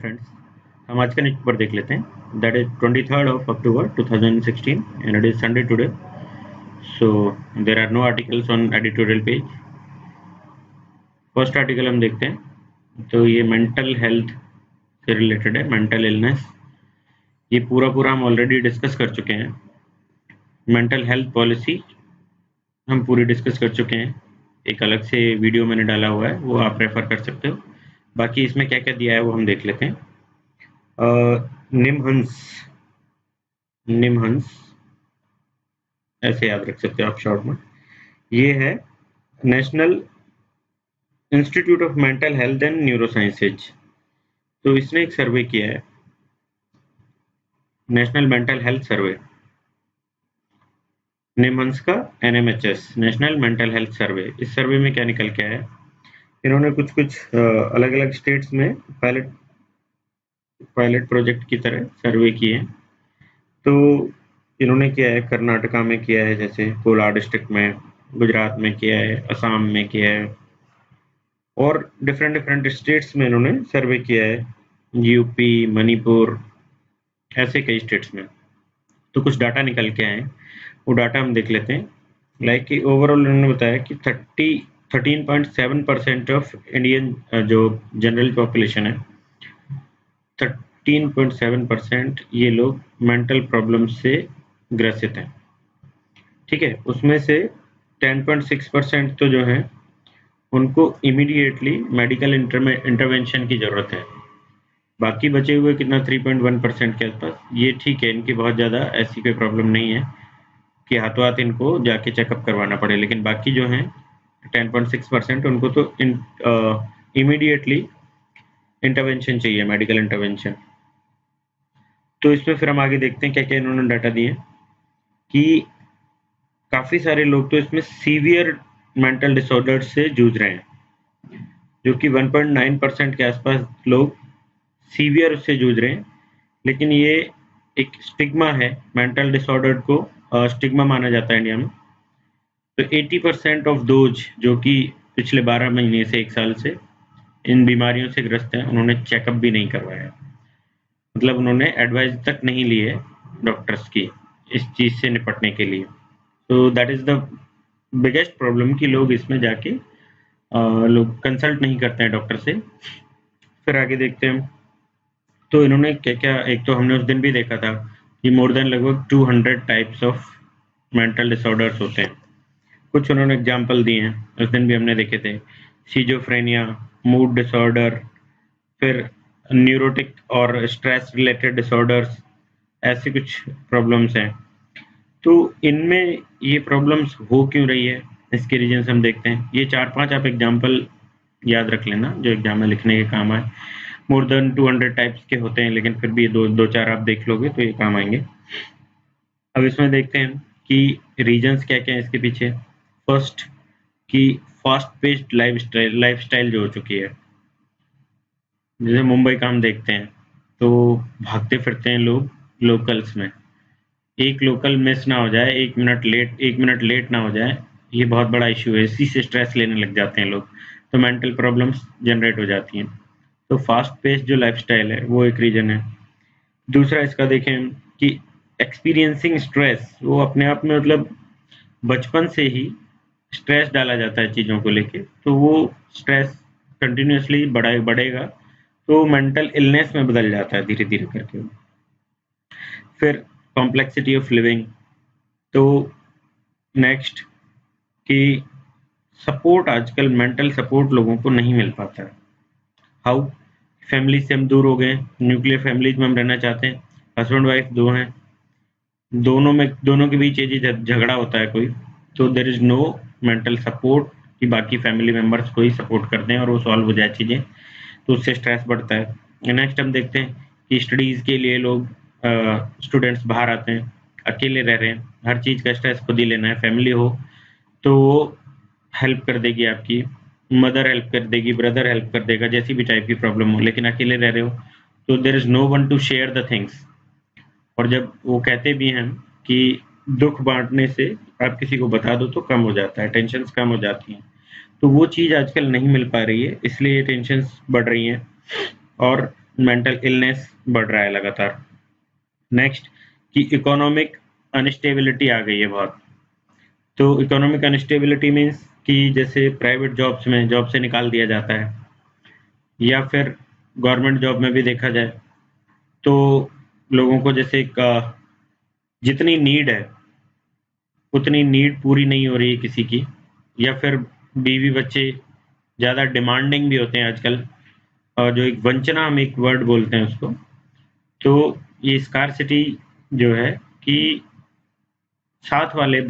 Friends, हम आज का न्यूज़ पेपर देख लेते हैं। That is 23rd of October 2016 and it is Sunday today. So there are no articles on editorial page. First article हम देखते हैं तो ये मेंटल हेल्थ से रिलेटेड है, मेंटल इलनेस। ये पूरा हम ऑलरेडी डिस्कस कर चुके हैं। मेंटल हेल्थ पॉलिसी हम पूरी डिस्कस कर चुके हैं, एक अलग से वीडियो मैंने डाला हुआ है, वो आप रेफर कर सकते हो। बाकी इसमें क्या क्या दिया है वो हम देख लेते हैं। निमहंस ऐसे याद रख सकते हो आप शॉर्ट में। ये है national institute of mental health and neurosciences. तो इसने एक सर्वे किया है, national mental health survey, NIMHANS का NMHS, national mental health survey. इस सर्वे में क्या निकल के आया है, इन्होंने कुछ अलग अलग स्टेट्स में पायलट प्रोजेक्ट की तरह सर्वे किए। तो इन्होंने किया है, कर्नाटका में किया है, जैसे कोलार डिस्ट्रिक्ट में, गुजरात में किया है, असम में किया है, और डिफरेंट स्टेट्स में इन्होंने सर्वे किया है, यूपी, मणिपुर, ऐसे कई स्टेट्स में। तो कुछ डाटा निकल के आए, वो डाटा हम देख लेते हैं। लाइक कि ओवरऑल इन्होंने बताया कि 13.7% ऑफ इंडियन जो जनरल पॉपुलेशन है, 13.7% ये लोग मेंटल प्रॉब्लम से ग्रसित हैं। ठीक है, उसमें से 10.6% तो जो है उनको इमीडिएटली मेडिकल इंटरवेंशन की जरूरत है। बाकी बचे हुए कितना 3.1% के आसपास, ये ठीक है, इनकी बहुत ज़्यादा ऐसी कोई प्रॉब्लम नहीं है कि हाथों हाथ इनको जाके चेकअप करवाना पड़े। लेकिन बाकी जो हैं 10.6% उनको तो इमीडिएटली इंटरवेंशन चाहिए, मेडिकल इंटरवेंशन। तो इसमें फिर हम आगे देखते हैं क्या क्या इन्होंने डाटा दिए कि काफ़ी सारे लोग तो इसमें सीवियर मेंटल डिसऑर्डर से जूझ रहे हैं, जो कि 1.9% के आसपास लोग सीवियर उससे जूझ रहे हैं। लेकिन ये एक स्टिग्मा है, मेंटल डिसऑर्डर को स्टिग्मा माना जाता है इंडिया में। तो 80% ऑफ दोज जो कि पिछले 12 महीने से 1 साल से इन बीमारियों से ग्रस्त हैं, उन्होंने चेकअप भी नहीं करवाया, मतलब उन्होंने एडवाइस तक नहीं ली है डॉक्टर्स की इस चीज़ से निपटने के लिए। तो that is the biggest problem कि लोग इसमें जाके लोग कंसल्ट नहीं करते हैं डॉक्टर से। फिर आगे देखते हैं तो इन्होंने क्या क्या, एक तो हमने उस दिन भी देखा था कि मोर देन लगभग 200 टाइप्स ऑफ मेंटल डिसऑर्डर्स होते हैं। कुछ उन्होंने एग्जाम्पल दिए हैं, उस दिन भी हमने देखे थे, सिजोफ्रेनिया, मूड डिसऑर्डर, फिर न्यूरोटिक और स्ट्रेस रिलेटेड डिसऑर्डर्स, ऐसे कुछ प्रॉब्लम्स हैं। तो इनमें ये प्रॉब्लम्स हो क्यों रही है, इसके रीजन्स हम देखते हैं। ये 4-5 आप एग्जाम्पल याद रख लेना जो एग्जाम में लिखने के काम आए। मोर देन 200 टाइप्स के होते हैं, लेकिन फिर भी दो चार आप देख लोगे तो ये काम आएंगे। अब इसमें देखते हैं कि रीजन्स क्या क्या है इसके पीछे। फर्स्ट कि फास्ट पेस्ड लाइफस्टाइल जो हो चुकी है, जैसे मुंबई का हम देखते हैं तो भागते फिरते हैं लोग लोकल्स में, एक लोकल मिस ना हो जाए, 1 मिनट लेट ना हो जाए, ये बहुत बड़ा इशू है। इसी से स्ट्रेस लेने लग जाते हैं लोग, तो मेंटल प्रॉब्लम्स जनरेट हो जाती हैं। तो फास्ट पेस जो लाइफस्टाइल है वो एक रीजन है। दूसरा इसका देखें कि एक्सपीरियंसिंग स्ट्रेस, वो अपने आप में मतलब बचपन से ही स्ट्रेस डाला जाता है चीज़ों को लेके, तो वो स्ट्रेस कंटिन्यूसली बढ़ेगा तो मेंटल इलनेस में बदल जाता है धीरे धीरे करके। फिर कॉम्प्लेक्सिटी ऑफ लिविंग, तो नेक्स्ट कि सपोर्ट, आजकल मेंटल सपोर्ट लोगों को नहीं मिल पाता है। हाउ, फैमिली से हम दूर हो गए, न्यूक्लियर फैमिलीज में हम रहना चाहते हैं, हस्बैंड वाइफ दो हैं, दोनों के बीच ये झगड़ा होता है कोई, तो there is no mental support कि बाकी फैमिली मेम्बर्स को ही सपोर्ट कर दें और वो सॉल्व हो जाए चीज़ें, तो उससे स्ट्रेस बढ़ता है। नेक्स्ट हम देखते हैं कि स्टडीज़ के लिए लोग स्टूडेंट्स बाहर आते हैं, अकेले रह रहे हैं, हर चीज़ का स्ट्रेस खुद ही लेना है। फैमिली हो तो वो हेल्प कर देगी, आपकी मदर हेल्प कर देगी, ब्रदर हेल्प कर देगा, जैसी भी टाइप की प्रॉब्लम हो। लेकिन अकेले रह रहे हो तो there is no one to share the things. और जब वो कहते भी हैं कि दुख बांटने से आप किसी को बता दो तो कम हो जाता है, टेंशन्स कम हो जाती हैं, तो वो चीज़ आजकल नहीं मिल पा रही है, इसलिए टेंशन्स बढ़ रही हैं। और मेंटल इलनेस बढ़ रहा है लगातार। नेक्स्ट कि इकोनॉमिक अनस्टेबिलिटी आ गई है बहुत। तो इकोनॉमिक अनस्टेबिलिटी मीन्स कि जैसे प्राइवेट जॉब्स में जॉब से निकाल दिया जाता है, या फिर गवर्नमेंट जॉब में भी देखा जाए तो लोगों को जैसे जितनी नीड है उतनी नीड पूरी नहीं हो रही है किसी की, या फिर बीवी बच्चे ज़्यादा डिमांडिंग भी होते हैं आजकल, और जो एक वंचना हम एक वर्ड बोलते हैं उसको, तो ये स्कारसिटी जो है कि साथ वाले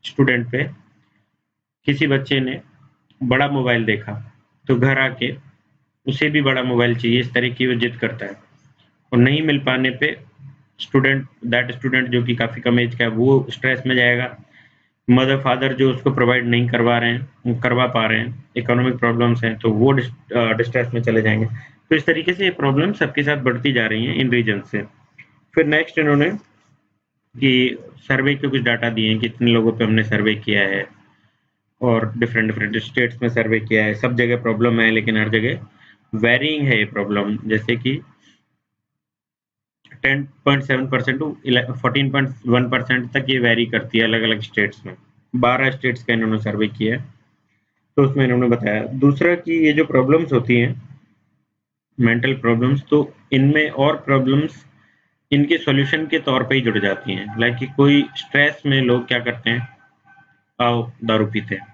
स्टूडेंट पे किसी बच्चे ने बड़ा मोबाइल देखा तो घर आके उसे भी बड़ा मोबाइल चाहिए, इस तरह की वो जिद करता है, और नहीं मिल पाने पे स्टूडेंट जो कि काफ़ी कम एज का है वो स्ट्रेस में जाएगा। मदर फादर जो उसको प्रोवाइड नहीं करवा पा रहे हैं, इकोनॉमिक प्रॉब्लम्स हैं, तो वो डिस्ट्रेस में चले जाएंगे। तो इस तरीके से ये प्रॉब्लम सबके साथ बढ़ती जा रही हैं इन रीजन से। फिर नेक्स्ट इन्होंने कि सर्वे के कुछ डाटा दिए हैं, कितने लोगों पे हमने सर्वे किया है और डिफरेंट डिफरेंट स्टेट्स में सर्वे किया है। सब जगह प्रॉब्लम है लेकिन हर जगह वेरिंग है ये प्रॉब्लम, जैसे कि 10.7% टू 14.1% तक ये वेरी करती है अलग अलग स्टेट्स में। 12 स्टेट्स का इन्होंने सर्वे किया है, तो उसमें इन्होंने बताया। दूसरा कि ये जो प्रॉब्लम्स होती हैं मेंटल प्रॉब्लम्स, तो इनमें और प्रॉब्लम्स इनके सॉल्यूशन के तौर पे ही जुड़ जाती हैं। लाइक कि कोई स्ट्रेस में लोग क्या करते हैं, आओ दारू पीते हैं,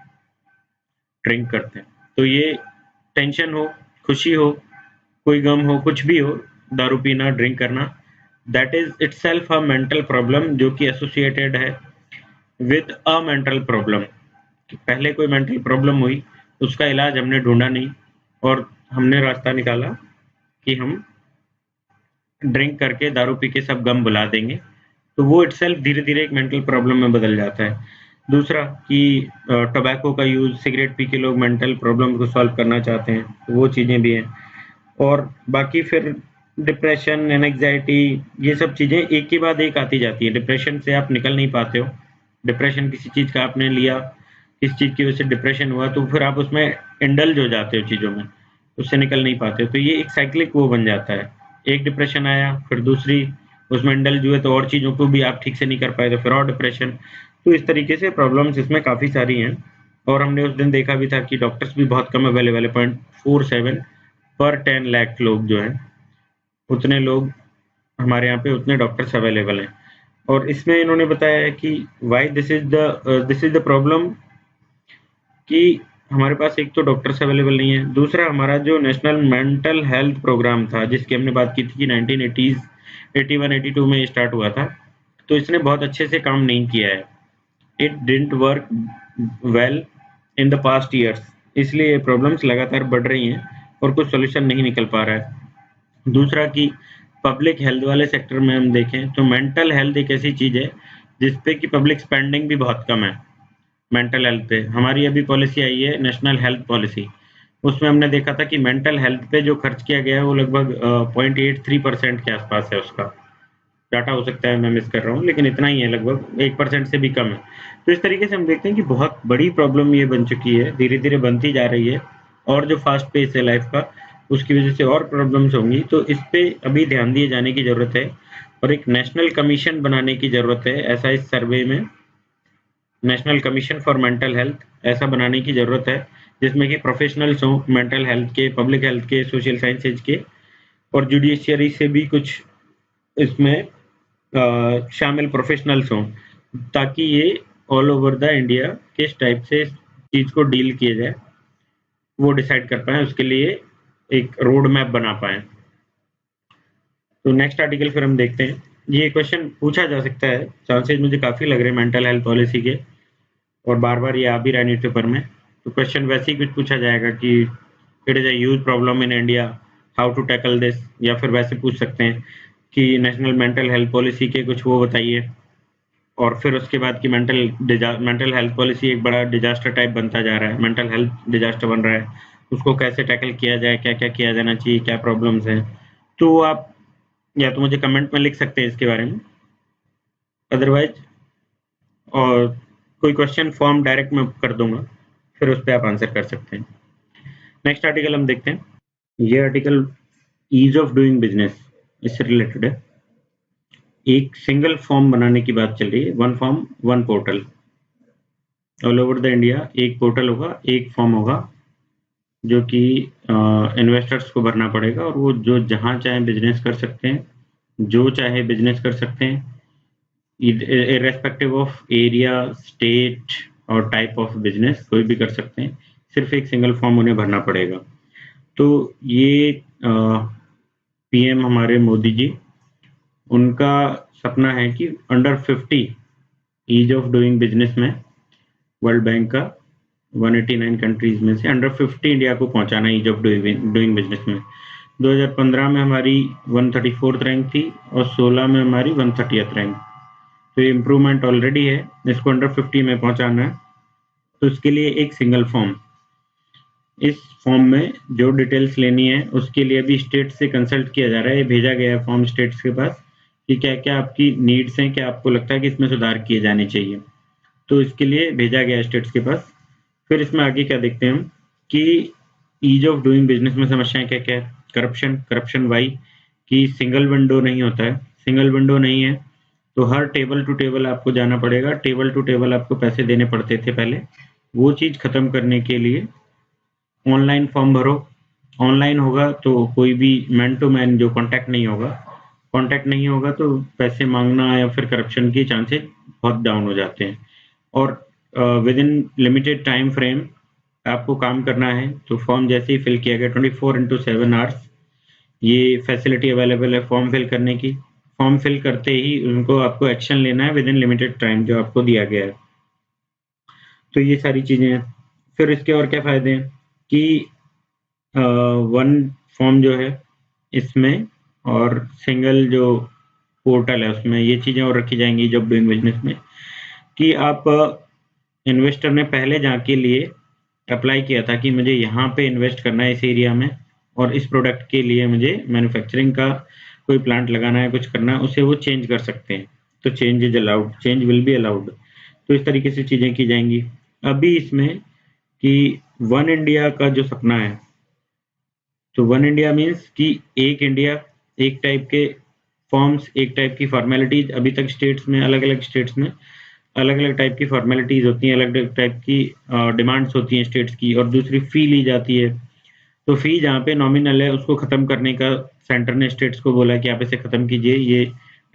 ड्रिंक करते हैं। तो ये टेंशन हो, खुशी हो, कोई गम हो, कुछ भी हो, दारू पीना, ड्रिंक करना, that is itself a mental problem जो कि एसोसिएटेड है विद अ मेंटल प्रॉब्लम। पहले कोई मेंटल प्रॉब्लम हुई, उसका इलाज हमने ढूंढा नहीं और हमने रास्ता निकाला कि हम ड्रिंक करके दारू पी के सब गम भुला देंगे, तो वो इटसेल्फ धीरे धीरे एक मेंटल प्रॉब्लम में बदल जाता है। दूसरा कि टोबैको का यूज, सिगरेट पी के लोग मेंटल प्रॉब्लम को सॉल्व करना चाहते हैं, तो वो चीज़ें भी हैं। और बाकी फिर डिप्रेशन, एंग्जाइटी, ये सब चीज़ें एक के बाद एक आती जाती है। डिप्रेशन से आप निकल नहीं पाते हो, डिप्रेशन किसी चीज़ का आपने लिया, किस चीज़ की वजह से डिप्रेशन हुआ, तो फिर आप उसमें इंडल्ज हो जाते हो चीज़ों में, उससे निकल नहीं पाते हो। तो ये एक साइक्लिक वो बन जाता है, एक डिप्रेशन आया फिर दूसरी, उसमें इंडल्ज हुए तो और चीज़ों को भी आप ठीक से नहीं कर पाए तो फिर और डिप्रेशन। तो इस तरीके से प्रॉब्लम्स इसमें काफ़ी सारी हैं। और हमने उस दिन देखा भी था कि डॉक्टर्स भी बहुत कम अवेलेबल है, 0.47 पर 10 लाख लोग जो हैं, उतने लोग हमारे यहाँ पे उतने डॉक्टर्स अवेलेबल हैं। और इसमें इन्होंने बताया है कि why this is the problem, कि हमारे पास एक तो डॉक्टर्स अवेलेबल नहीं है, दूसरा हमारा जो नेशनल मेंटल हेल्थ प्रोग्राम था जिसकी हमने बात की थी कि 1980s 81 82 में स्टार्ट हुआ था, तो इसने बहुत अच्छे से काम नहीं किया है। It didn't work well in the past years, इसलिए ये प्रॉब्लम्स लगातार बढ़ रही हैं और कुछ सोल्यूशन नहीं निकल पा रहा है। दूसरा कि पब्लिक हेल्थ वाले सेक्टर में हम देखें तो मेंटल हेल्थ एक ऐसी चीज़ है जिसपे कि पब्लिक स्पेंडिंग भी बहुत कम है। मेंटल हेल्थ पे हमारी अभी पॉलिसी आई है, नेशनल हेल्थ पॉलिसी, उसमें हमने देखा था कि मेंटल हेल्थ पे जो खर्च किया गया है वो लगभग 0.83% के आसपास है। उसका डाटा हो सकता है मैं मिस कर रहा हूँ, लेकिन इतना ही है, लगभग 1% से भी कम है। तो इस तरीके से हम देखते हैं कि बहुत बड़ी प्रॉब्लम ये बन चुकी है, धीरे धीरे बनती जा रही है, और जो फास्ट पेस है लाइफ का उसकी वजह से और प्रॉब्लम्स होंगी। तो इस पे अभी ध्यान दिए जाने की ज़रूरत है और एक नेशनल कमीशन बनाने की ज़रूरत है। ऐसा इस सर्वे में national commission for mental health ऐसा बनाने की ज़रूरत है जिसमें कि प्रोफेशनल्स हों मेंटल हेल्थ के, पब्लिक हेल्थ के, सोशल साइंसेज के, और जुडिशियरी से भी कुछ इसमें शामिल प्रोफेशनल्स हों, ताकि ये ऑल ओवर द इंडिया किस टाइप से इस चीज़ को डील किया जाए वो डिसाइड कर पाएँ, उसके लिए एक रोड मैप बना पाएँ। तो नेक्स्ट आर्टिकल फिर हम देखते हैं। ये क्वेश्चन पूछा जा सकता है, चांसेस मुझे काफ़ी लग रहे हैं मेंटल हेल्थ पॉलिसी के, और बार-बार ये आ भी रहा है न्यूज़पेपर में। तो क्वेश्चन वैसे ही कुछ पूछा जाएगा कि it is a huge problem in India, how to tackle this, या फिर वैसे पूछ सकते हैं कि नेशनल मेंटल हेल्थ पॉलिसी के कुछ वो बताइए। और फिर उसके बाद कि मेंटल हेल्थ पॉलिसी एक बड़ा डिजास्टर टाइप बनता जा रहा है, मेंटल हेल्थ डिजास्टर बन रहा है, उसको कैसे टैकल किया जाए, क्या-क्या किया जाना चाहिए, क्या प्रॉब्लम्स हैं। तो आप या तो मुझे कमेंट में लिख सकते हैं इसके बारे में, अदरवाइज़ और कोई क्वेश्चन फॉर्म डायरेक्ट मैं कर दूँगा, फिर उस पे आप आंसर कर सकते हैं। नेक्स्ट आर्टिकल हम देखते हैं। ये article ease of doing business इससे रिलेटेड है। एक सिंगल फॉर्म बनाने की बात चल रही है, one form one portal, all over the India एक पोर्टल होगा, एक फॉर्म होगा जो कि इन्वेस्टर्स को भरना पड़ेगा और वो जो जहाँ चाहे बिजनेस कर सकते हैं, जो चाहे बिजनेस कर सकते हैं, इर्रेस्पेक्टिव ऑफ एरिया, स्टेट और टाइप ऑफ बिजनेस कोई भी कर सकते हैं। सिर्फ एक सिंगल फॉर्म उन्हें भरना पड़ेगा। तो ये पीएम हमारे मोदी जी, उनका सपना है कि under 50 ease of doing business में वर्ल्ड बैंक का 189 कंट्रीज में से अंडर 50 इंडिया को पहुंचाना ईज ऑफ डूइंग बिजनेस में। 2015 में हमारी 134th रैंक थी और 16 में हमारी 130th रैंक। तो ये इम्प्रूवमेंट ऑलरेडी है, इसको अंडर 50 में पहुंचाना है। तो इसके लिए एक सिंगल फॉर्म, इस फॉर्म में जो डिटेल्स लेनी है उसके लिए भी स्टेट से कंसल्ट किया जा रहा है। ये भेजा गया है फॉर्म स्टेट्स के पास कि क्या क्या आपकी नीड्स हैं, क्या आपको लगता है कि इसमें सुधार किए जाने चाहिए। तो इसके लिए भेजा गया है स्टेट्स के पास। फिर इसमें आगे क्या देखते हैं हम कि ईज ऑफ डूइंग बिजनेस में समस्याएं क्या क्या है। करप्शन वाई कि सिंगल विंडो नहीं होता है, सिंगल विंडो नहीं है तो हर टेबल टू टेबल आपको जाना पड़ेगा, टेबल टू टेबल आपको पैसे देने पड़ते थे पहले। वो चीज़ खत्म करने के लिए ऑनलाइन फॉर्म भरो, ऑनलाइन होगा तो कोई भी मैन टू मैन जो कांटेक्ट नहीं होगा तो पैसे मांगना या फिर करप्शन के चांसेस बहुत डाउन हो जाते हैं। और with in limited time frame आपको काम करना है। तो फॉर्म जैसे ही फिल किया गया 24/7 आवर्स ये फैसिलिटी अवेलेबल है फॉर्म फिल करने की। फॉर्म फिल करते ही उनको आपको एक्शन लेना है विद इन लिमिटेड टाइम जो आपको दिया गया है। तो ये सारी चीज़ें हैं। फिर इसके और क्या फ़ायदे हैं कि वन फॉर्म जो है इसमें और सिंगल जो पोर्टल है उसमें ये चीज़ें और रखी जाएंगी जब डूइंग बिजनेस में कि आप इन्वेस्टर ने पहले जहाँ के लिए अप्लाई किया था कि मुझे यहाँ पे इन्वेस्ट करना है इस एरिया में और इस प्रोडक्ट के लिए मुझे मैन्युफैक्चरिंग का कोई प्लांट लगाना है, कुछ करना है, उसे वो चेंज कर सकते हैं। तो change is allowed, change will be allowed. तो इस तरीके से चीज़ें की जाएंगी। अभी इसमें कि वन इंडिया का जो सपना है, तो वन इंडिया मीन्स कि एक इंडिया, एक टाइप के फॉर्म्स, एक टाइप की फॉर्मेलिटीज। अभी तक स्टेट्स में अलग अलग टाइप की फॉर्मेलिटीज होती हैं, अलग अलग टाइप की डिमांड्स होती हैं स्टेट्स की, और दूसरी फ़ी ली जाती है। तो फ़ी जहाँ पे नॉमिनल है उसको ख़त्म करने का सेंटर ने स्टेट्स को बोला कि आप इसे ख़त्म कीजिए, ये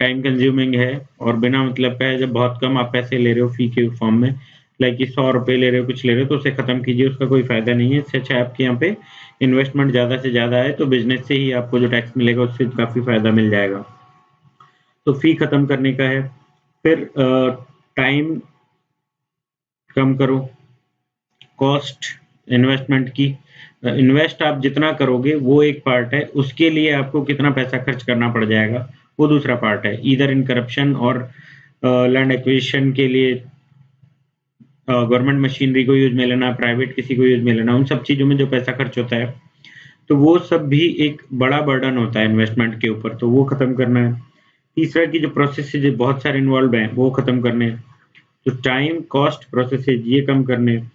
टाइम कंज्यूमिंग है और बिना मतलब का है। जब बहुत कम आप पैसे ले रहे हो फ़ी के फॉर्म में, लाइक कि 100 रुपये ले रहे हो, कुछ ले रहे हो, तो उसे ख़त्म कीजिए, उसका कोई फ़ायदा नहीं है। इससे अच्छा आपके यहाँ पे इन्वेस्टमेंट ज़्यादा से ज़्यादा है तो बिजनेस से ही आपको जो टैक्स मिलेगा उससे काफ़ी फ़ायदा मिल जाएगा। तो फ़ी ख़त्म करने का है। फिर टाइम कम करो, कॉस्ट इन्वेस्टमेंट की, इन्वेस्ट आप जितना करोगे वो एक पार्ट है, उसके लिए आपको कितना पैसा खर्च करना पड़ जाएगा वो दूसरा पार्ट है। ईदर इन करप्शन और लैंड एक्विजिशन के लिए गवर्नमेंट मशीनरी को यूज में लेना, प्राइवेट किसी को यूज में लेना, उन सब चीज़ों में जो पैसा खर्च होता है तो वो सब भी एक बड़ा बर्डन होता है इन्वेस्टमेंट के ऊपर, तो वो खत्म करना है। तीसरा की जो प्रोसेस बहुत सारे इन्वॉल्व हैं वो खत्म करने हैं। तो टाइम, कॉस्ट, प्रोसेसेज ये कम करने हैं।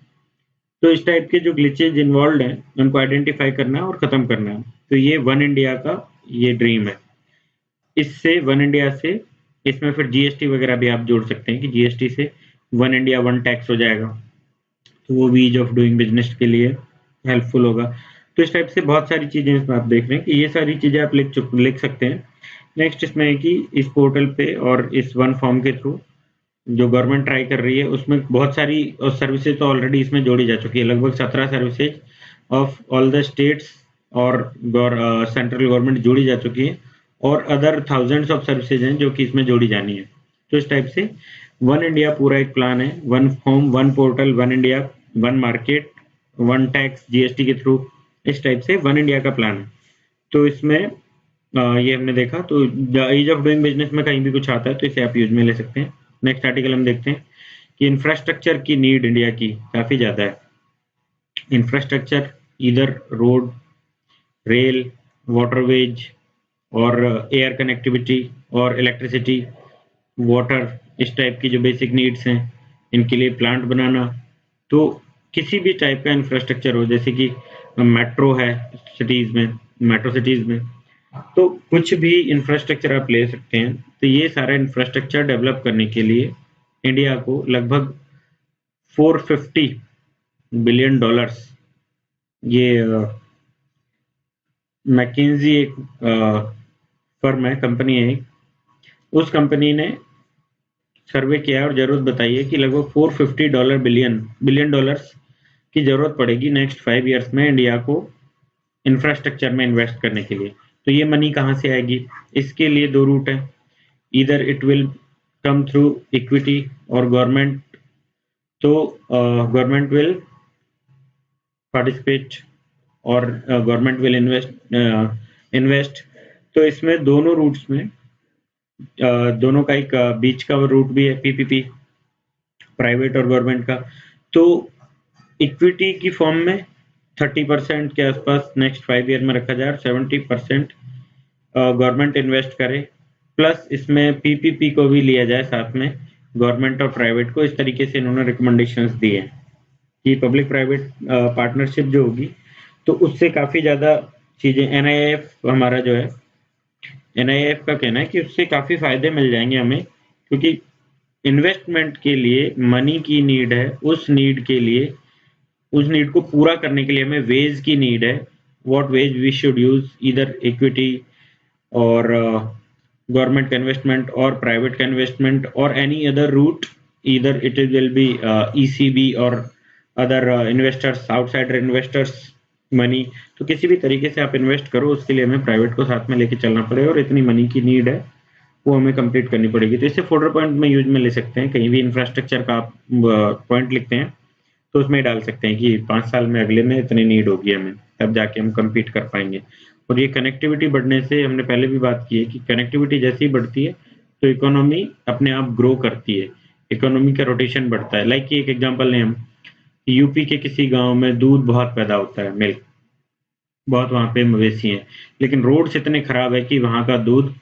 तो इस टाइप के जो ग्लिचेज इन्वॉल्व हैं उनको आइडेंटिफाई करना है और ख़त्म करना है। तो ये वन इंडिया का ये ड्रीम है। इससे वन इंडिया से इसमें फिर जीएसटी वगैरह भी आप जोड़ सकते हैं कि जीएसटी से वन इंडिया वन टैक्स हो जाएगा, तो वो भी ईज ऑफ डूइंग बिजनेस के लिए हेल्पफुल होगा। तो इस टाइप से बहुत सारी चीज़ें इसमें आप देख रहे हैं कि ये सारी चीज़ें आप लिख सकते हैं। नेक्स्ट इसमें है कि इस पोर्टल पे और इस वन फॉर्म के थ्रू जो गवर्नमेंट ट्राई कर रही है उसमें बहुत सारी सर्विसेज तो ऑलरेडी इसमें जोड़ी जा चुकी है। लगभग 17 services of all the states और सेंट्रल गवर्नमेंट जोड़ी जा चुकी है और अदर थाउजेंड्स ऑफ सर्विसेज हैं जो कि इसमें जोड़ी जानी है। तो इस टाइप से वन इंडिया पूरा एक प्लान है, one form, one portal, one India, one market, one tax GST के थ्रू, इस टाइप से वन इंडिया का प्लान है। तो इसमें ये हमने देखा। तो ईज ऑफ डूइंग बिजनेस में कहीं भी कुछ आता है तो इसे आप यूज में ले सकते हैं। नेक्स्ट आर्टिकल हम देखते हैं कि इंफ्रास्ट्रक्चर की नीड इंडिया की काफ़ी ज़्यादा है। इंफ्रास्ट्रक्चर इधर रोड, रेल, वाटरवेज और एयर कनेक्टिविटी और इलेक्ट्रिसिटी, वाटर, इस टाइप की जो बेसिक नीड्स हैं इनके लिए प्लांट बनाना। तो किसी भी टाइप का इंफ्रास्ट्रक्चर हो, जैसे कि मेट्रो है सिटीज़ में, मेट्रो सिटीज़ में, तो कुछ भी इंफ्रास्ट्रक्चर आप ले सकते हैं, तो ये सारा इंफ्रास्ट्रक्चर डेवलप करने के लिए इंडिया को लगभग 450 बिलियन डॉलर्स, ये मैकिन्जी एक फर्म है, कंपनी है एक, उस कंपनी ने सर्वे किया और जरूरत बताई है कि लगभग 450 बिलियन डॉलर्स की जरूरत पड़ेगी नेक्स्ट 5 ईयर्स में इंडिया को इंफ्रास्ट्रक्चर में इन्वेस्ट करने के लिए। तो ये मनी कहाँ से आएगी? इसके लिए दो रूट है, इधर it will come through equity और गवर्नमेंट, तो गवर्नमेंट विल पार्टिसिपेट और गवर्नमेंट विल इन्वेस्ट। तो इसमें दोनों रूट्स में दोनों का एक बीच का रूट भी है, पीपीपी, प्राइवेट और गवर्नमेंट का। तो इक्विटी की फॉर्म में 30% के आसपास नेक्स्ट 5 ईयर में रखा जाए और 70% गवर्नमेंट इन्वेस्ट करे, प्लस इसमें पीपीपी को भी लिया जाए साथ में, गवर्नमेंट और प्राइवेट को। इस तरीके से इन्होंने रिकमेंडेशंस दिए हैं कि पब्लिक प्राइवेट पार्टनरशिप जो होगी तो उससे काफ़ी ज़्यादा चीज़ें, एनआईएफ हमारा जो है, एनआईएफ का कहना है कि उससे काफ़ी फायदे मिल जाएंगे हमें, क्योंकि इन्वेस्टमेंट के लिए मनी की नीड है, उस नीड के लिए, उस नीड को पूरा करने के लिए हमें वेज की नीड है। What ways we should use, इधर इक्विटी और गवर्नमेंट का इन्वेस्टमेंट और प्राइवेट का इन्वेस्टमेंट और एनी अदर रूट, इधर इट विल बी ईसीबी और other investors, outsider investors money. तो किसी भी तरीके से आप इन्वेस्ट करो, उसके लिए हमें प्राइवेट को साथ में लेके चलना पड़ेगा और इतनी मनी की नीड है वो हमें कंप्लीट करनी पड़ेगी। तो इसे फोल्डर पॉइंट में यूज में ले सकते हैं, कहीं भी इंफ्रास्ट्रक्चर का आप पॉइंट लिखते हैं तो उसमें डाल सकते हैं कि 5 साल में अगले में इतनी नीड होगी हमें, तब जाके हम compete कर पाएंगे। और ये कनेक्टिविटी बढ़ने से, हमने पहले भी बात की है कि कनेक्टिविटी जैसे ही बढ़ती है तो इकोनॉमी अपने आप ग्रो करती है, इकोनॉमी का रोटेशन बढ़ता है। लाइक एक एग्जांपल लें हम, यूपी के किसी गांव में दूध बहुत पैदा होता है, मिल्क बहुत, वहाँ पे मवेशी हैं, लेकिन रोड्स इतने खराब है कि वहाँ का दूध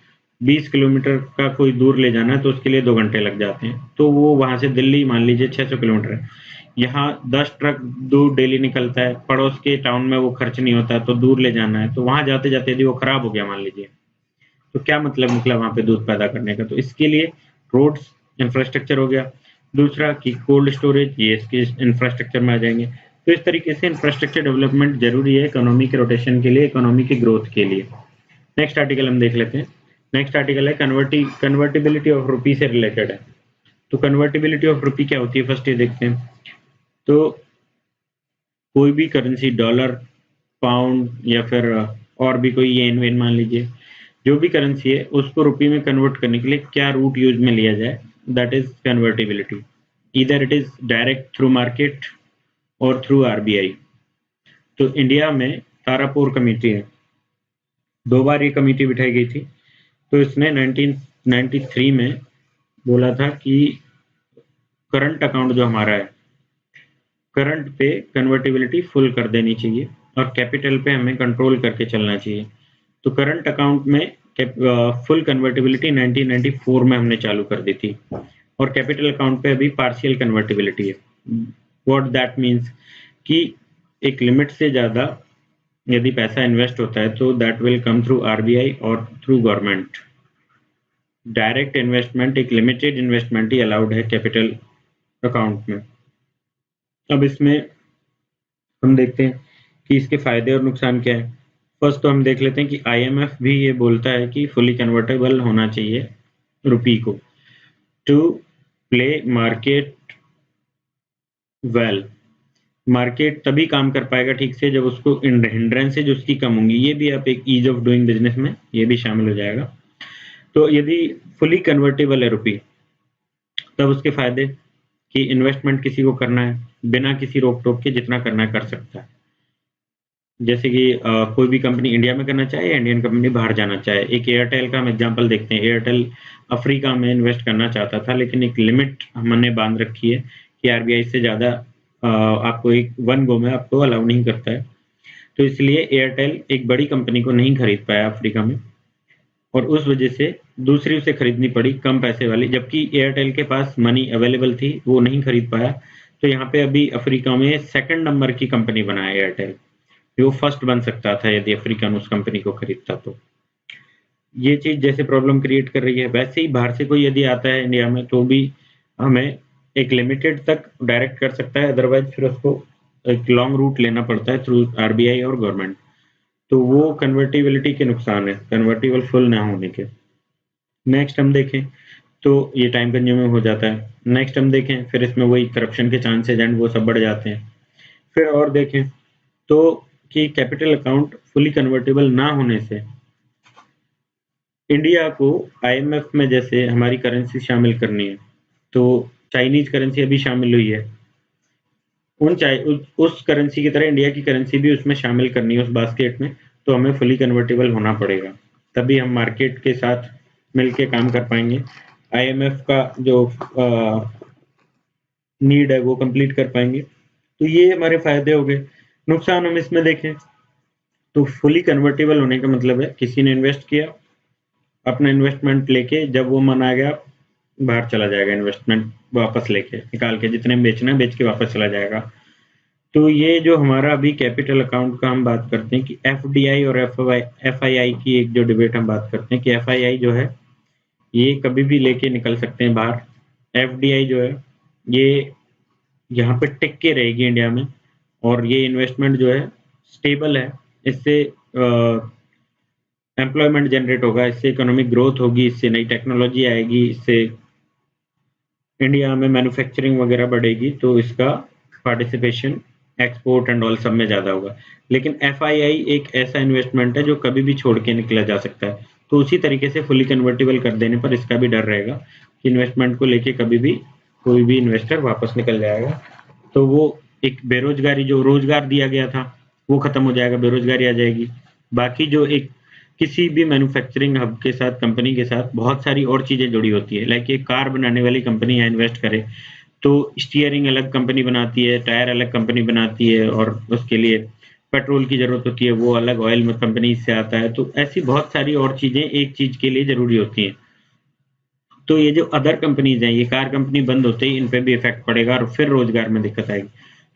20 किलोमीटर का कोई दूर ले जाना है तो उसके लिए 2 घंटे लग जाते हैं। तो वो वहाँ से दिल्ली मान लीजिए 600 किलोमीटर है, यहाँ 10 ट्रक दूध डेली निकलता है, पड़ोस के टाउन में वो खर्च नहीं होता, तो दूर ले जाना है, तो वहाँ जाते जाते यदि वो खराब हो गया मान लीजिए, तो क्या मतलब निकला वहाँ पे दूध पैदा करने का? तो इसके लिए रोड्स इंफ्रास्ट्रक्चर हो गया। दूसरा कि कोल्ड स्टोरेज, ये इसके इंफ्रास्ट्रक्चर में आ जाएंगे। तो इस तरीके से इंफ्रास्ट्रक्चर डेवलपमेंट जरूरी है इकोनॉमी के रोटेशन के लिए, इकोनॉमी की ग्रोथ के लिए। नेक्स्ट आर्टिकल हम देख लेते हैं। नेक्स्ट आर्टिकल है कन्वर्टिबिलिटी ऑफ रुपी से रिलेटेड है। तो कन्वर्टिबिलिटी ऑफ रुपी क्या होती है, फर्स्ट ये देखते हैं। तो कोई भी करेंसी, डॉलर, पाउंड या फिर और भी कोई येन वेन मान लीजिए, जो भी करेंसी है उसको रुपये में कन्वर्ट करने के लिए क्या रूट यूज में लिया जाए, दैट इज कन्वर्टिबिलिटी। इधर it is direct through market और थ्रू आरबीआई। तो इंडिया में तारापुर कमेटी है, 2 बार ये कमेटी बिठाई गई थी। तो इसने 1993 में बोला था कि करंट अकाउंट जो हमारा है, करंट पे कन्वर्टिबिलिटी फुल कर देनी चाहिए और कैपिटल पे हमें कंट्रोल करके चलना चाहिए। तो करंट अकाउंट में फुल कन्वर्टिबिलिटी 1994 में हमने चालू कर दी थी और कैपिटल अकाउंट पे अभी पार्शियल कन्वर्टिबिलिटी है। व्हाट दैट मीन्स कि एक लिमिट से ज़्यादा यदि पैसा इन्वेस्ट होता है तो that will come through RBI और थ्रू गवर्नमेंट। डायरेक्ट इन्वेस्टमेंट, एक लिमिटेड इन्वेस्टमेंट ही अलाउड है कैपिटल अकाउंट में। अब इसमें हम देखते हैं कि इसके फायदे और नुकसान क्या है। फर्स्ट तो हम देख लेते हैं कि आईएमएफ भी ये बोलता है कि फुली कन्वर्टेबल होना चाहिए रुपी को to play market well. Market तभी काम कर पाएगा ठीक से जब उसको हिंड्रेंसेज उसकी कम होंगी। ये भी आप एक ईज ऑफ डूइंग बिजनेस में ये भी शामिल हो जाएगा। तो यदि फुली कन्वर्टेबल है रुपी, तब उसके फायदे कि इन्वेस्टमेंट किसी को करना है बिना किसी रोक टोक के, जितना करना है कर सकता है। जैसे कि कोई भी कंपनी इंडिया में करना चाहे या इंडियन कंपनी बाहर जाना चाहे। एक एयरटेल का हम एग्जांपल देखते हैं। एयरटेल अफ्रीका में इन्वेस्ट करना चाहता था, लेकिन एक लिमिट हमने बांध रखी है कि आरबीआई से ज़्यादा आपको एक वन गो में आपको अलाउ नहीं करता है। तो इसलिए एयरटेल एक बड़ी कंपनी को नहीं खरीद पाया अफ्रीका में, और उस वजह से दूसरी उसे खरीदनी पड़ी कम पैसे वाली, जबकि एयरटेल के पास मनी अवेलेबल थी, वो नहीं खरीद पाया। तो यहाँ पे अभी अफ्रीका में सेकंड नंबर की कंपनी बना है एयरटेल, वो फर्स्ट बन सकता था यदि अफ्रीकन उस कंपनी को खरीदता। तो ये चीज जैसे प्रॉब्लम क्रिएट कर रही है, वैसे ही बाहर से कोई यदि आता है इंडिया में तो भी हमें एक लिमिटेड तक डायरेक्ट कर सकता है, अदरवाइज फिर उसको एक लॉन्ग रूट लेना पड़ता है थ्रू आरबीआई और गवर्नमेंट। तो वो कन्वर्टिबिलिटी के नुकसान है, कन्वर्टिबल फुल ना होने के। नेक्स्ट हम देखें तो ये टाइम कंज्यूमिंग हो जाता है। नेक्स्ट हम देखें फिर इसमें वही करप्शन के चांसेज एंड वो सब बढ़ जाते हैं। फिर और देखें तो कि कैपिटल अकाउंट फुली कन्वर्टेबल ना होने से इंडिया को आईएमएफ में जैसे हमारी करेंसी शामिल करनी है, तो चाइनीज करेंसी अभी शामिल हुई है, उस करेंसी की तरह इंडिया की करेंसी भी उसमें शामिल करनी है उस बास्केट में। तो हमें फुली कन्वर्टेबल होना पड़ेगा, तभी हम मार्केट के साथ मिलके काम कर पाएंगे, आईएमएफ का जो नीड है वो कंप्लीट कर पाएंगे। तो ये हमारे फायदे हो गए। नुकसान हम इसमें देखें तो फुली कन्वर्टेबल होने का मतलब है किसी ने इन्वेस्ट किया, अपना इन्वेस्टमेंट लेके जब वो मन आ गया बाहर चला जाएगा, इन्वेस्टमेंट वापस लेके निकाल के, जितने में बेचना है बेच के वापस चला जाएगा। तो ये जो हमारा अभी कैपिटल अकाउंट का हम बात करते हैं कि एफडीआई और एफआईआई की एक जो डिबेट हम बात करते हैं कि एफआईआई जो है ये कभी भी लेके निकल सकते हैं बाहर, एफडीआई जो है ये यहाँ पे टिक के रहेगी इंडिया में, और ये इन्वेस्टमेंट जो है स्टेबल है, इससे एम्प्लॉयमेंट जनरेट होगा, इससे इकोनॉमिक ग्रोथ होगी, इससे नई टेक्नोलॉजी आएगी, इससे इंडिया में मैन्युफैक्चरिंग वगैरह बढ़ेगी, तो इसका पार्टिसिपेशन एक्सपोर्ट एंड ऑल सब में ज़्यादा होगा। लेकिन एफआईआई एक ऐसा इन्वेस्टमेंट है जो कभी भी छोड़ के निकला जा सकता है, तो उसी तरीके से फुली कन्वर्टेबल कर देने पर इसका भी डर रहेगा कि इन्वेस्टमेंट को लेके कभी भी कोई भी इन्वेस्टर वापस निकल जाएगा। तो वो एक बेरोजगारी, जो रोजगार दिया गया था वो खत्म हो जाएगा, बेरोजगारी आ जाएगी। बाकी जो एक किसी भी मैन्युफैक्चरिंग हब के साथ, कंपनी के साथ बहुत सारी और चीजें जुड़ी होती है, लाइक एक कार बनाने वाली कंपनी यहाँ इन्वेस्ट करे तो स्टीयरिंग अलग कंपनी बनाती है, टायर अलग कंपनी बनाती है, और उसके लिए पेट्रोल की जरूरत होती है, वो अलग ऑयल में कंपनी से आता है। तो ऐसी बहुत सारी और चीजें एक चीज के लिए जरूरी होती हैं। तो ये जो अदर कंपनीज हैं, ये कार कंपनी बंद होते ही इन पे भी इफेक्ट पड़ेगा और फिर रोजगार में दिक्कत आएगी।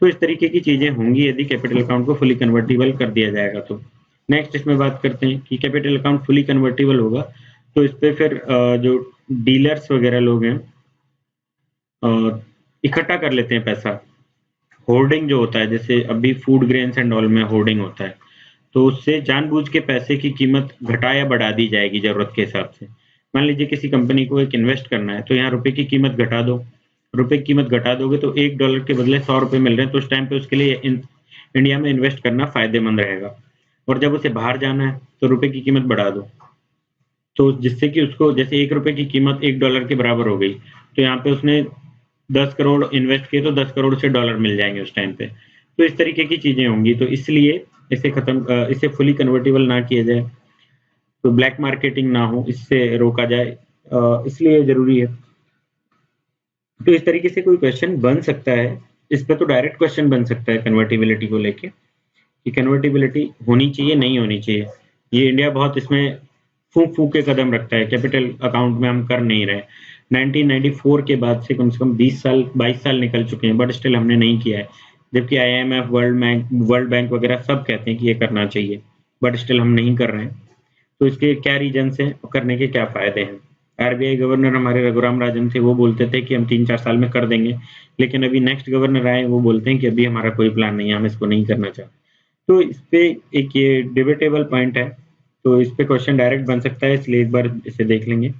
तो इस तरीके की चीजें होंगी यदि कैपिटल अकाउंट को फुली कन्वर्टिबल कर दिया जाएगा तो। नेक्स्ट इसमें बात करते हैं कि कैपिटल अकाउंट फुली कन्वर्टिबल होगा तो इस पे फिर जो डीलर्स वगैरह लोग हैं इकट्ठा कर लेते हैं पैसा। होर्डिंग जो होता है, जैसे अभी फूड ग्रेन्स एंड ऑल में होर्डिंग होता है, तो उससे जानबूझ के पैसे की कीमत घटा या बढ़ा दी जाएगी जरूरत के हिसाब से। मान लीजिए किसी कंपनी को एक इन्वेस्ट करना है तो यहाँ रुपए की कीमत घटा दो, रुपए की कीमत घटा दोगे तो $1 के बदले 100 रुपए मिल रहे हैं, तो उस टाइम पे उसके लिए इंडिया में इन्वेस्ट करना फायदेमंद रहेगा। और जब उसे बाहर जाना है तो रुपए की कीमत बढ़ा दो, तो जिससे कि उसको जैसे $1 की कीमत $1 के बराबर हो गई, तो यहाँ पे उसने 10 करोड़ इन्वेस्ट किए तो 10 करोड़ से डॉलर मिल जाएंगे उस टाइम पे। तो इस तरीके की चीजें होंगी, तो इसलिए इसे फुली कन्वर्टेबल ना किया जाए, तो ब्लैक मार्केटिंग ना हो, इससे रोका जाए, इसलिए जरूरी है। तो इस तरीके से कोई क्वेश्चन बन सकता है, इस पे तो डायरेक्ट क्वेश्चन बन सकता है कन्वर्टिबिलिटी को लेके कि कन्वर्टिबिलिटी होनी चाहिए नहीं होनी चाहिए। ये इंडिया बहुत इसमें फूंक फूंक के कदम रखता है, कैपिटल अकाउंट में हम कर नहीं रहे। 1994 के बाद से कम 20 साल 22 साल निकल चुके हैं, बट स्टिल हमने नहीं किया है, जबकि आईएमएफ, वर्ल्ड बैंक वगैरह सब कहते हैं कि ये करना चाहिए, बट स्टिल हम नहीं कर रहे हैं। तो इसके क्या रीजंस हैं और करने के क्या फायदे हैं? आरबीआई गवर्नर हमारे रघुराम राजन थे, वो बोलते थे कि हम 3-4 साल में कर देंगे, लेकिन अभी नेक्स्ट गवर्नर आए वो बोलते हैं कि अभी हमारा कोई प्लान नहीं है, हम इसको नहीं करना चाहते। तो इस पे एक ये डिबेटेबल पॉइंट है, तो इस पे क्वेश्चन डायरेक्ट बन सकता है, इसलिए एक बार इसे देख लेंगे।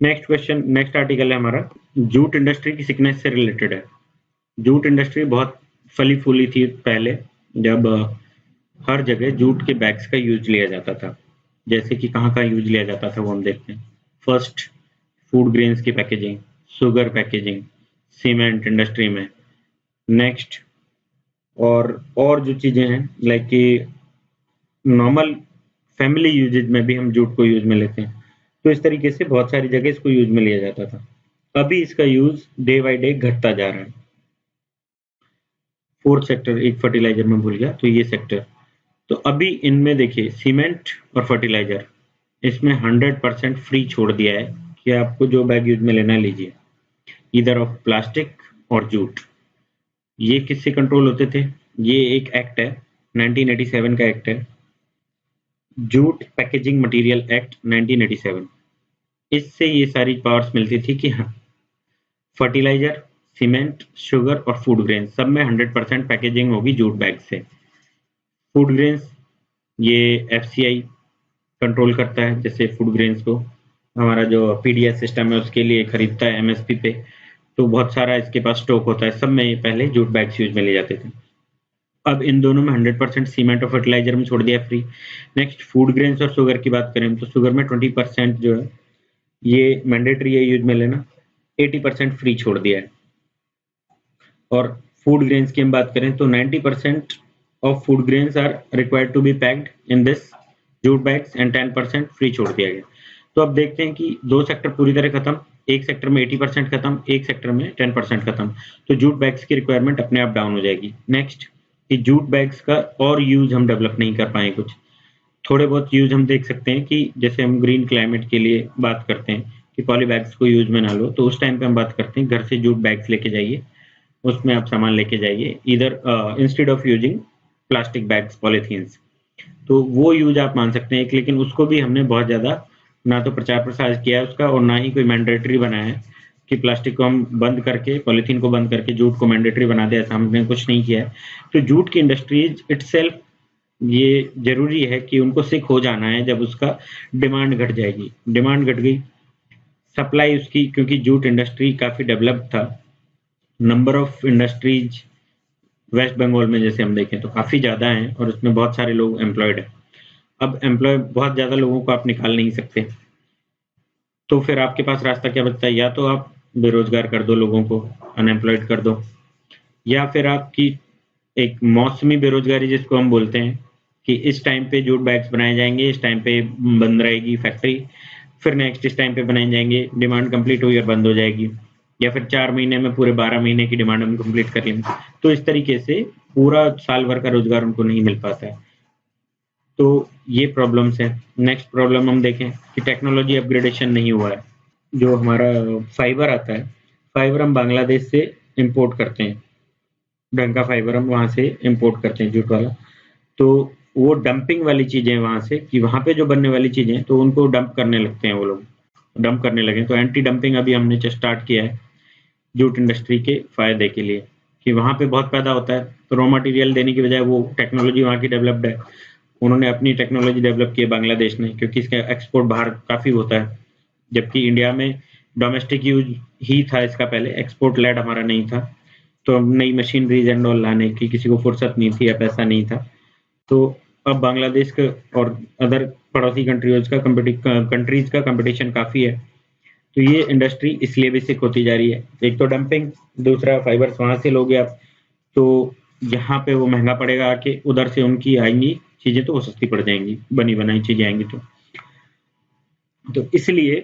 नेक्स्ट क्वेश्चन, नेक्स्ट आर्टिकल है हमारा, जूट इंडस्ट्री की सिकनेस से रिलेटेड है। जूट इंडस्ट्री बहुत फली फूली थी पहले, जब हर जगह जूट के बैग्स का यूज लिया जाता था। जैसे कि कहाँ का यूज लिया जाता था वो हम देखते हैं। फर्स्ट, फूड ग्रेन्स की packaging, sugar packaging, cement industry में। नेक्स्ट और जो चीजें हैं लाइक कि नॉर्मल फैमिली यूजेज में भी हम जूट को यूज में लेते हैं। तो इस तरीके से बहुत सारी जगह इसको यूज में लिया जाता था। अभी इसका यूज डे बाय डे घटता जा रहा है। फोर्थ सेक्टर, एक फर्टिलाइजर में भूल गया, तो ये सेक्टर। तो अभी इनमें देखिए सीमेंट और फर्टिलाइजर, इसमें 100% फ्री छोड़ दिया है कि आपको जो बैग यूज में लेना लीजिए, इधर ऑफ प्लास्टिक और जूट। ये किससे कंट्रोल होते थे? ये एक एक्ट है, 1987 का एक्ट है, जूट पैकेजिंग मटेरियल एक्ट 1987, इससे ये सारी पावर्स मिलती थी कि हाँ, फर्टिलाइजर, सीमेंट, शुगर और फूड ग्रेन सब में 100% पैकेजिंग होगी जूट बैग से। फूड ग्रेन्स ये एफसीआई कंट्रोल करता है, जैसे फूड ग्रेन्स को हमारा जो पीडीएस सिस्टम है उसके लिए खरीदता है एमएसपी पे, तो बहुत सारा इसके पास स्टॉक होता है। सब में ये पहले जूट बैग्स यूज में ले जाते थे। अब इन दोनों में 100% सीमेंट और फर्टिलाइजर में छोड़ दिया फ्री। नेक्स्ट फूड ग्रेन्स और शुगर की बात करें तो शुगर में 20% जो है ये मैंडेटरी है यूज में लेना, 80% फ्री छोड़ दिया है। और फूड ग्रेन्स की हम बात करें तो 90% of food grains are required to be packed in this jute bags and 10% free छोड़ दिया गया। तो अब देखते हैं कि दो सेक्टर पूरी तरह खत्म, एक सेक्टर में 80% खत्म, एक सेक्टर में 10% खत्म, तो जूट बैग्स की रिक्वायरमेंट अपने आप डाउन हो जाएगी। नेक्स्ट कि जूट बैग्स का और यूज हम डेवलप नहीं कर पाए, कुछ थोड़े बहुत यूज हम देख सकते हैं कि जैसे हम ग्रीन क्लाइमेट के लिए बात करते हैं कि पॉली बैग्स को यूज में ना लो, तो उस टाइम पे हम बात करते हैं घर से जूट बैग्स लेके जाइए, उसमें आप सामान लेके जाइए इधर instead of using plastic bags polythenes, तो वो यूज आप मान सकते हैं एक। लेकिन उसको भी हमने बहुत ज्यादा ना तो प्रचार प्रसार किया है उसका और ना ही कोई मैंडेटरी बनाया है कि प्लास्टिक को हम बंद करके, पॉलीथीन को बंद करके जूट को मैंडेटरी बना दे, ऐसा हमने कुछ नहीं किया है। तो जूट की इंडस्ट्रीज इटसेल्फ ये जरूरी है कि उनको सिक हो जाना है जब उसका डिमांड घट जाएगी। डिमांड घट गई, सप्लाई उसकी, क्योंकि जूट इंडस्ट्री काफी डेवलप्ड था, number of industries West Bengal में जैसे हम देखें तो काफी ज्यादा हैं और उसमें बहुत सारे लोग एम्प्लॉयड हैं। अब एम्प्लॉय बहुत ज्यादा लोगों को आप निकाल नहीं सकते, तो फिर आपके पास रास्ता क्या बचता है, या तो आप बेरोजगार कर दो लोगों को, अनएम्प्लॉयड कर दो, या फिर आपकी एक मौसमी बेरोजगारी जिसको हम बोलते हैं कि इस टाइम पे जूट बैग्स बनाए जाएंगे, इस टाइम पे बंद रहेगी फैक्ट्री, फिर नेक्स्ट इस टाइम पे बनाए जाएंगे, डिमांड कंप्लीट हुई और बंद हो जाएगी, या फिर 4 महीने में पूरे 12 महीने की डिमांड हम कंप्लीट कर लेंगे। तो इस तरीके से पूरा साल भर का रोजगार उनको नहीं मिल पाता है। तो ये प्रॉब्लम्स है। नेक्स्ट प्रॉब्लम हम देखें कि टेक्नोलॉजी अपग्रेडेशन नहीं हुआ है। जो हमारा फाइबर आता है, फाइबर हम बांग्लादेश से इंपोर्ट करते हैं, ढंग का फाइबर हम वहां से इंपोर्ट करते हैं जूट वाला, तो वो डंपिंग वाली चीजें वहां से कि वहां पे जो बनने वाली चीजें तो उनको डंप करने लगते हैं, वो लोग डंप करने लगे। तो एंटी डंपिंग अभी हमने स्टार्ट किया है जूट इंडस्ट्री के फायदे के लिए कि वहां पे बहुत पैदा होता है, तो रॉ मटेरियल देने की बजाय वो टेक्नोलॉजी वहां की डेवलप्ड है, उन्होंने अपनी टेक्नोलॉजी डेवलप की है बांग्लादेश ने, क्योंकि इसका एक्सपोर्ट बाहर काफी होता है, जबकि इंडिया में डोमेस्टिक यूज ही था इसका, पहले एक्सपोर्ट लेड हमारा नहीं था। तो अब नई मशीनरीज एंड ऑल लाने की किसी को फुर्सत नहीं थी या पैसा नहीं था, तो अब बांग्लादेश का और अदर पड़ोसी कंट्रीज का कंपटीशन काफी है, तो ये इंडस्ट्री इसलिए भी सिक होती जा रही है। एक तो डंपिंग, दूसरा फाइबर्स वहां से लोगे आप, तो यहाँ पे वो महंगा पड़ेगा आके, उधर से उनकी आएंगी चीजें तो वो सस्ती पड़ जाएंगी, बनी बनाई चीजें आएंगी। तो इसलिए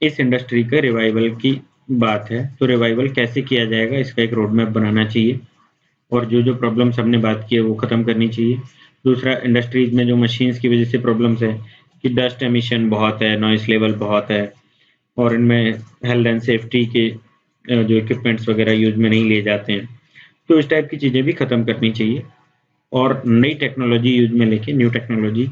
इस इंडस्ट्री का रिवाइवल की बात है। तो रिवाइवल कैसे किया जाएगा, इसका एक रोड मैप बनाना चाहिए, और जो जो प्रॉब्लम्स हमने बात की है वो खत्म करनी चाहिए। दूसरा, इंडस्ट्रीज में जो मशीन्स की वजह से प्रॉब्लम्स है कि डस्ट एमिशन बहुत है, नॉइस लेवल बहुत है, और इनमें हेल्थ एंड सेफ्टी के जो इक्विपमेंट्स वगैरह यूज में नहीं लिए जाते हैं, तो इस टाइप की चीजें भी खत्म करनी चाहिए। और नई टेक्नोलॉजी यूज में लेके, new technology,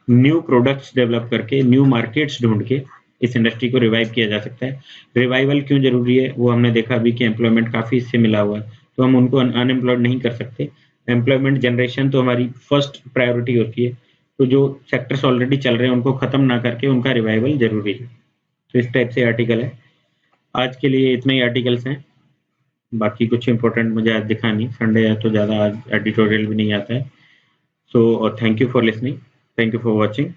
new products develop करके, न्यू मार्केट्स ढूंढ के इस इंडस्ट्री को रिवाइव किया जा सकता है। रिवाइवल क्यों जरूरी है वो हमने देखा अभी कि एम्प्लॉयमेंट काफी इससे मिला हुआ है, तो हम उनको अनएम्प्लॉयड नहीं कर सकते। एम्प्लॉयमेंट जनरेशन तो हमारी फर्स्ट प्रायोरिटी होती है, तो जो सेक्टर्स ऑलरेडी चल रहे हैं उनको खत्म ना करके उनका रिवाइवल जरूरी है। तो इस टाइप से आर्टिकल है। आज के लिए इतने ही आर्टिकल्स हैं, बाकी कुछ इंपॉर्टेंट मुझे आज दिखा नहीं, संडे है तो ज़्यादा आज एडिटोरियल भी नहीं आता है। So thank you for listening, thank you for watching.